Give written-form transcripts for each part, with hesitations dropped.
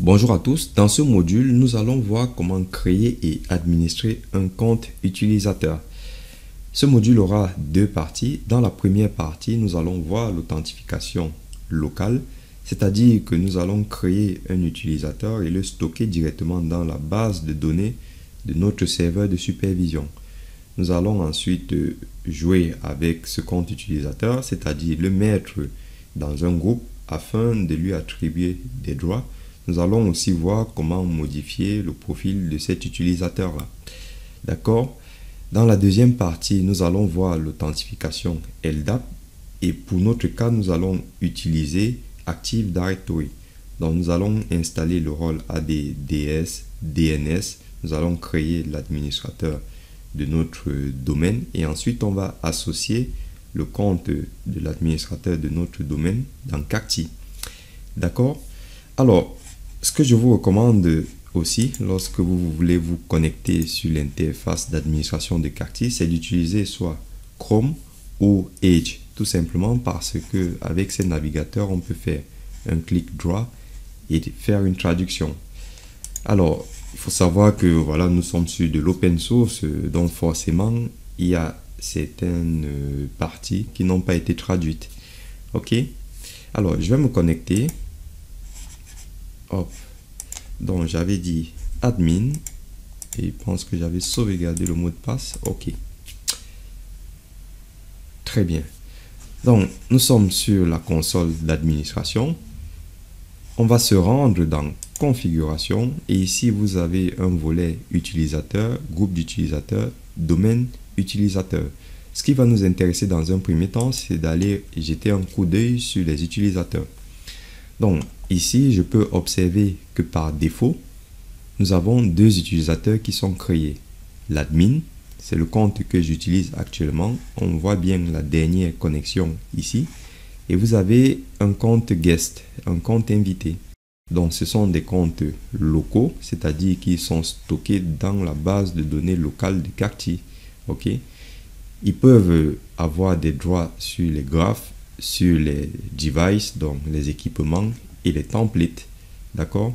Bonjour à tous, dans ce module, nous allons voir comment créer et administrer un compte utilisateur. Ce module aura deux parties. Dans la première partie, nous allons voir l'authentification locale, c'est-à-dire que nous allons créer un utilisateur et le stocker directement dans la base de données de notre serveur de supervision. Nous allons ensuite jouer avec ce compte utilisateur, c'est-à-dire le mettre dans un groupe afin de lui attribuer des droits. Nous allons aussi voir comment modifier le profil de cet utilisateur-là. D'accord? Dans la deuxième partie, nous allons voir l'authentification LDAP. Et pour notre cas, nous allons utiliser Active Directory. Donc, nous allons installer le rôle ADDS, DNS. Nous allons créer l'administrateur de notre domaine. Et ensuite, on va associer le compte de l'administrateur de notre domaine dans Cacti. D'accord? Alors, ce que je vous recommande aussi, lorsque vous voulez vous connecter sur l'interface d'administration de Cacti, c'est d'utiliser soit Chrome ou Edge, tout simplement parce que avec ces navigateurs, on peut faire un clic droit et faire une traduction. Alors, il faut savoir que voilà, nous sommes sur de l'open source, donc forcément, il y a certaines parties qui n'ont pas été traduites. Ok? Alors, je vais me connecter. Hop. Donc j'avais dit admin et je pense que j'avais sauvegardé le mot de passe. Ok. Très bien. Donc nous sommes sur la console d'administration. On va se rendre dans configuration et ici vous avez un volet utilisateur, groupe d'utilisateurs, domaine utilisateur. Ce qui va nous intéresser dans un premier temps, c'est d'aller jeter un coup d'œil sur les utilisateurs. Donc, ici, je peux observer que par défaut, nous avons deux utilisateurs qui sont créés. L'admin, c'est le compte que j'utilise actuellement. On voit bien la dernière connexion ici. Et vous avez un compte guest, un compte invité. Donc, ce sont des comptes locaux, c'est-à-dire qu'ils sont stockés dans la base de données locale de Cacti. Ok? Ils peuvent avoir des droits sur les graphes, sur les devices, donc les équipements et les templates. D'accord?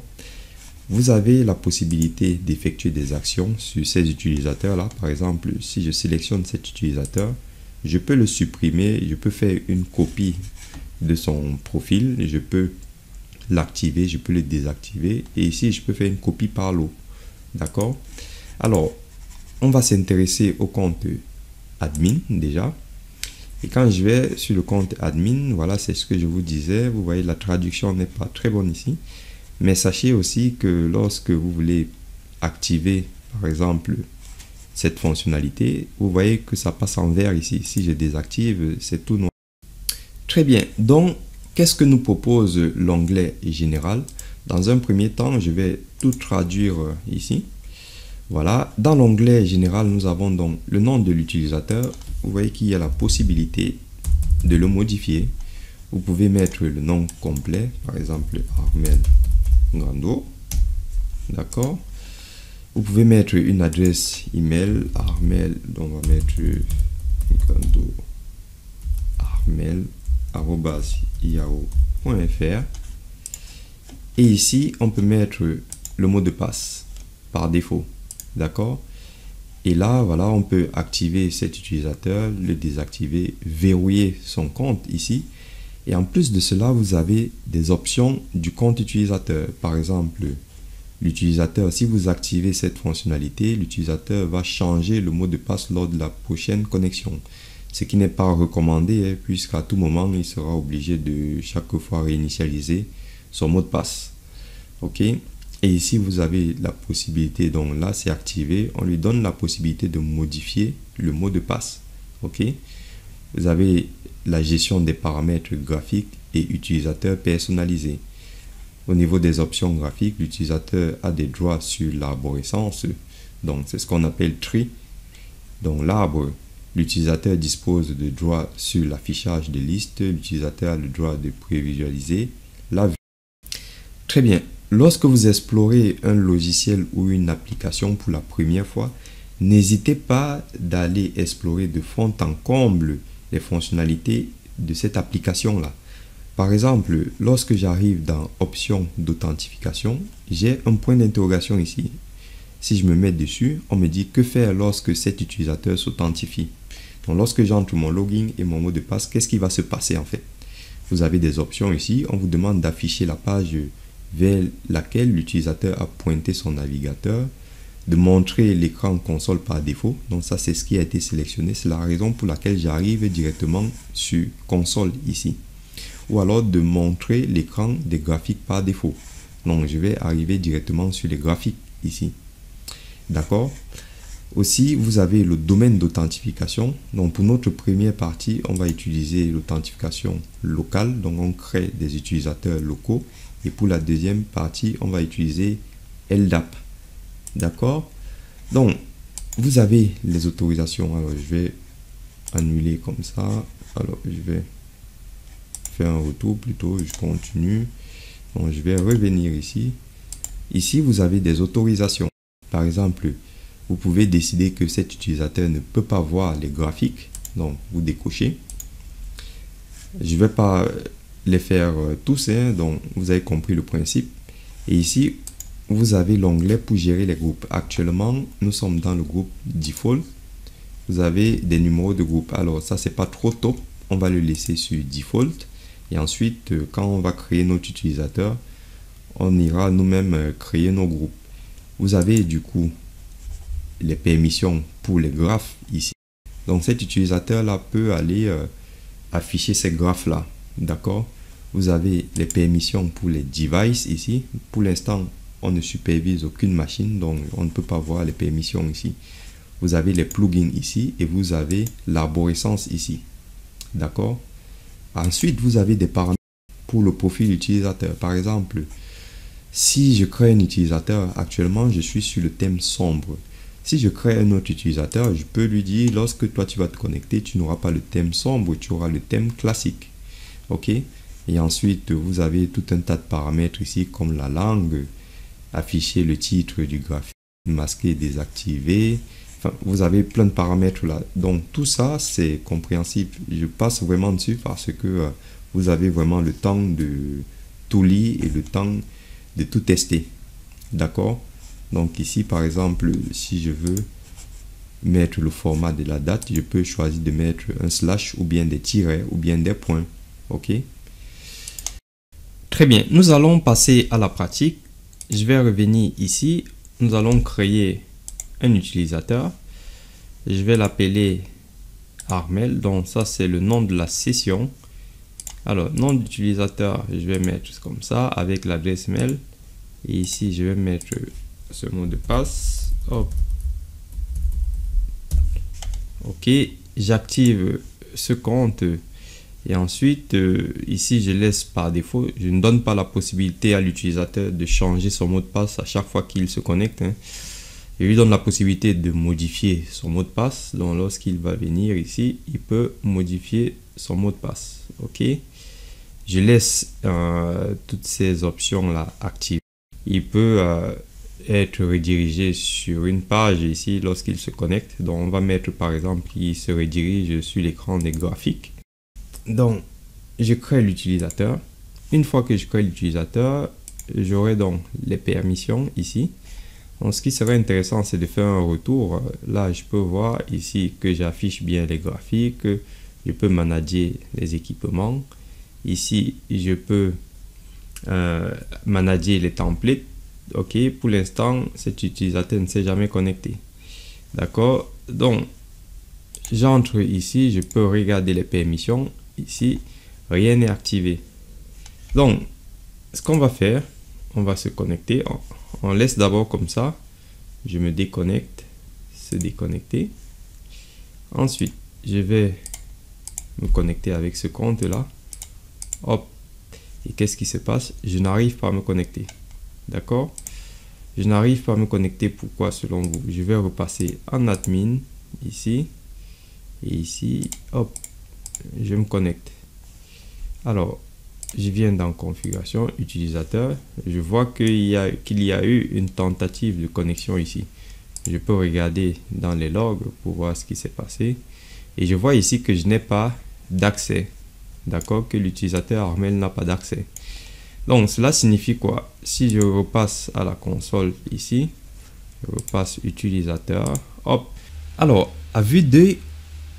Vous avez la possibilité d'effectuer des actions sur ces utilisateurs-là. Par exemple, si je sélectionne cet utilisateur, je peux le supprimer, je peux faire une copie de son profil, je peux l'activer, je peux le désactiver et ici, je peux faire une copie par lot. D'accord? Alors, on va s'intéresser au compte admin déjà. Et quand je vais sur le compte admin, voilà, c'est ce que je vous disais. Vous voyez, la traduction n'est pas très bonne ici. Mais sachez aussi que lorsque vous voulez activer, par exemple, cette fonctionnalité, vous voyez que ça passe en vert ici. Si je désactive, c'est tout noir. Très bien. Donc, qu'est-ce que nous propose l'onglet général? Dans un premier temps, je vais tout traduire ici. Voilà. Dans l'onglet général, nous avons donc le nom de l'utilisateur. Vous voyez qu'il y a la possibilité de le modifier. Vous pouvez mettre le nom complet, par exemple Armel Grando. D'accord. Vous pouvez mettre une adresse email Armel, donc on va mettre Grando armel@yahoo.fr. Et ici, on peut mettre le mot de passe par défaut. D'accord. Et là, voilà, on peut activer cet utilisateur, le désactiver, verrouiller son compte ici. Et en plus de cela, vous avez des options du compte utilisateur. Par exemple, l'utilisateur, si vous activez cette fonctionnalité, l'utilisateur va changer le mot de passe lors de la prochaine connexion. Ce qui n'est pas recommandé, puisqu'à tout moment, il sera obligé de chaque fois réinitialiser son mot de passe. OK? Et ici, vous avez la possibilité, donc là, c'est activé. On lui donne la possibilité de modifier le mot de passe. OK? Vous avez la gestion des paramètres graphiques et utilisateurs personnalisés. Au niveau des options graphiques, l'utilisateur a des droits sur l'arborescence. Donc, c'est ce qu'on appelle tree. Donc, l'arbre, l'utilisateur dispose de droits sur l'affichage des listes. L'utilisateur a le droit de prévisualiser la vue. Très bien. Lorsque vous explorez un logiciel ou une application pour la première fois, n'hésitez pas d'aller explorer de fond en comble les fonctionnalités de cette application-là. Par exemple, lorsque j'arrive dans options d'authentification, j'ai un point d'interrogation ici. Si je me mets dessus, on me dit que faire lorsque cet utilisateur s'authentifie. Donc lorsque j'entre mon login et mon mot de passe, qu'est-ce qui va se passer en fait? Vous avez des options ici, on vous demande d'afficher la page vers laquelle l'utilisateur a pointé son navigateur, de montrer l'écran console par défaut. Donc ça, c'est ce qui a été sélectionné. C'est la raison pour laquelle j'arrive directement sur console ici. Ou alors de montrer l'écran des graphiques par défaut. Donc je vais arriver directement sur les graphiques ici. D'accord? Aussi, vous avez le domaine d'authentification. Donc pour notre première partie, on va utiliser l'authentification locale. Donc on crée des utilisateurs locaux. Et pour la deuxième partie, on va utiliser LDAP. D'accord? Donc, vous avez les autorisations. Alors, je vais annuler comme ça. Alors, je vais faire un retour plutôt. Je continue. Donc, je vais revenir ici. Ici, vous avez des autorisations. Par exemple, vous pouvez décider que cet utilisateur ne peut pas voir les graphiques. Donc, vous décochez. Je ne vais pas les faire tous. Donc, vous avez compris le principe. Et ici, vous avez l'onglet pour gérer les groupes. Actuellement, nous sommes dans le groupe Default. Vous avez des numéros de groupe. Alors, ça, c'est pas trop top. On va le laisser sur Default. Et ensuite, quand on va créer notre utilisateur, on ira nous-mêmes créer nos groupes. Vous avez du coup les permissions pour les graphes ici. Donc, cet utilisateur-là peut aller afficher ces graphes-là. D'accord? Vous avez les permissions pour les devices ici. Pour l'instant, on ne supervise aucune machine, donc on ne peut pas voir les permissions ici. Vous avez les plugins ici et vous avez l'arborescence ici. D'accord? Ensuite, vous avez des paramètres pour le profil utilisateur. Par exemple, si je crée un utilisateur, actuellement, je suis sur le thème sombre. Si je crée un autre utilisateur, je peux lui dire, lorsque toi tu vas te connecter, tu n'auras pas le thème sombre, tu auras le thème classique. OK? Et ensuite, vous avez tout un tas de paramètres ici, comme la langue, afficher le titre du graphique, masquer, désactiver. Enfin, vous avez plein de paramètres là. Donc, tout ça, c'est compréhensible. Je passe vraiment dessus parce que vous avez vraiment le temps de tout lire et le temps de tout tester. D'accord? Donc, ici, par exemple, si je veux mettre le format de la date, je peux choisir de mettre un slash ou bien des tirets ou bien des points. OK? Très bien. Nous allons passer à la pratique. Je vais revenir ici. Nous allons créer un utilisateur. Je vais l'appeler Armel. Donc ça, c'est le nom de la session. Alors, nom d'utilisateur, je vais mettre comme ça avec l'adresse mail. Et ici, je vais mettre ce mot de passe. Hop. OK. J'active ce compte. Et ensuite, ici, je laisse par défaut. Je ne donne pas la possibilité à l'utilisateur de changer son mot de passe à chaque fois qu'il se connecte. Je lui donne la possibilité de modifier son mot de passe. Donc, lorsqu'il va venir ici, il peut modifier son mot de passe. OK. Je laisse toutes ces options-là actives. Il peut être redirigé sur une page ici lorsqu'il se connecte. Donc, on va mettre par exemple qu'il se redirige sur l'écran des graphiques. Donc, je crée l'utilisateur. Une fois que je crée l'utilisateur, j'aurai donc les permissions ici. Donc, ce qui serait intéressant, c'est de faire un retour. Là, je peux voir ici que j'affiche bien les graphiques. Je peux manager les équipements. Ici, je peux manager les templates. OK, pour l'instant, cet utilisateur ne s'est jamais connecté. D'accord? Donc, j'entre ici, je peux regarder les permissions. Ici, rien n'est activé. Donc, ce qu'on va faire, on va se connecter. On laisse d'abord comme ça. Je me déconnecte, se déconnecter. Ensuite, je vais me connecter avec ce compte-là. Hop. Et qu'est-ce qui se passe? Je n'arrive pas à me connecter. D'accord? Je n'arrive pas à me connecter. Pourquoi selon vous? Je vais repasser en admin ici. Et ici, hop. Je me connecte. Alors, je viens dans configuration utilisateur. Je vois qu'il y a eu une tentative de connexion ici. Je peux regarder dans les logs pour voir ce qui s'est passé. Et je vois ici que je n'ai pas d'accès. d'accord, que l'utilisateur Armel n'a pas d'accès. Donc cela signifie quoi? Si je repasse à la console ici, je repasse utilisateur, hop. Alors, à vue d'œil,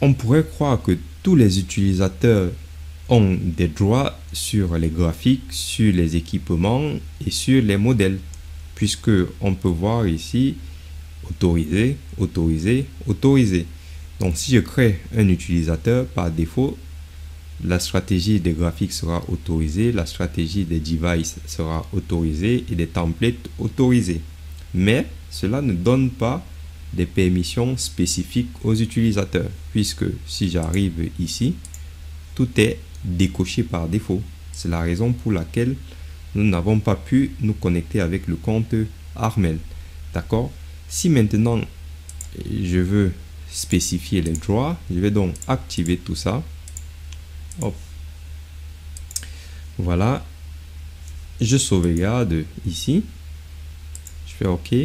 on pourrait croire que tous les utilisateurs ont des droits sur les graphiques, sur les équipements et sur les modèles, puisque on peut voir ici autoriser, autoriser, autoriser. Donc si je crée un utilisateur, par défaut, la stratégie des graphiques sera autorisée, la stratégie des devices sera autorisée et des templates autorisés. Mais cela ne donne pas des permissions spécifiques aux utilisateurs, puisque si j'arrive ici, tout est décoché par défaut. C'est la raison pour laquelle nous n'avons pas pu nous connecter avec le compte Armel. D'accord? Si maintenant je veux spécifier les droits, je vais donc activer tout ça. Hop. Voilà. Je sauvegarde ici. Je fais OK.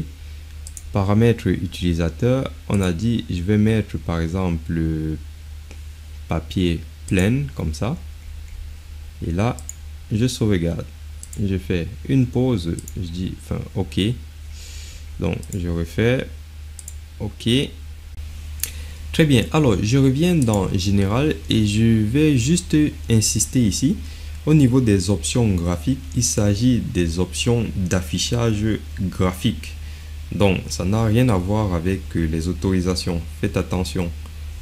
Paramètres utilisateur. On a dit, je vais mettre par exemple le papier plein comme ça. Et là, je sauvegarde. Je fais une pause. Je dis, enfin, OK. Donc, je refais OK. Très bien. Alors, je reviens dans Général et je vais juste insister ici. Au niveau des options graphiques, il s'agit des options d'affichage graphique. Donc, ça n'a rien à voir avec les autorisations. Faites attention.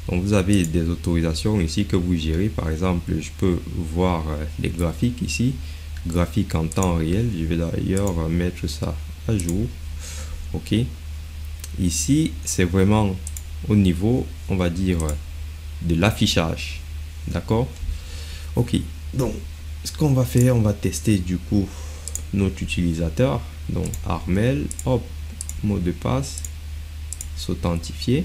Donc, vous avez des autorisations ici que vous gérez. Par exemple, je peux voir les graphiques ici. Graphique en temps réel. Je vais d'ailleurs mettre ça à jour. OK. Ici, c'est vraiment au niveau, on va dire, de l'affichage. D'accord? OK. Donc, ce qu'on va faire, on va tester du coup notre utilisateur. Donc, Armel, hop, mot de passe, s'authentifier.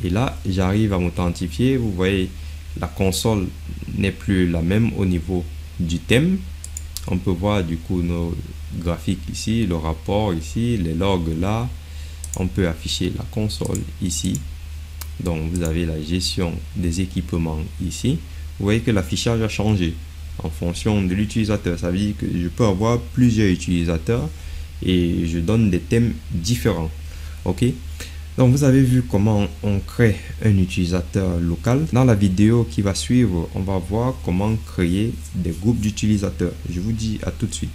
Et là, j'arrive à m'authentifier. Vous voyez, la console n'est plus la même au niveau du thème. On peut voir du coup nos graphiques ici, le rapport ici, les logs là. On peut afficher la console ici. Donc, vous avez la gestion des équipements ici. Vous voyez que l'affichage a changé en fonction de l'utilisateur. Ça veut dire que je peux avoir plusieurs utilisateurs et je donne des thèmes différents. OK? Donc, vous avez vu comment on crée un utilisateur local. Dans la vidéo qui va suivre, on va voir comment créer des groupes d'utilisateurs. Je vous dis à tout de suite.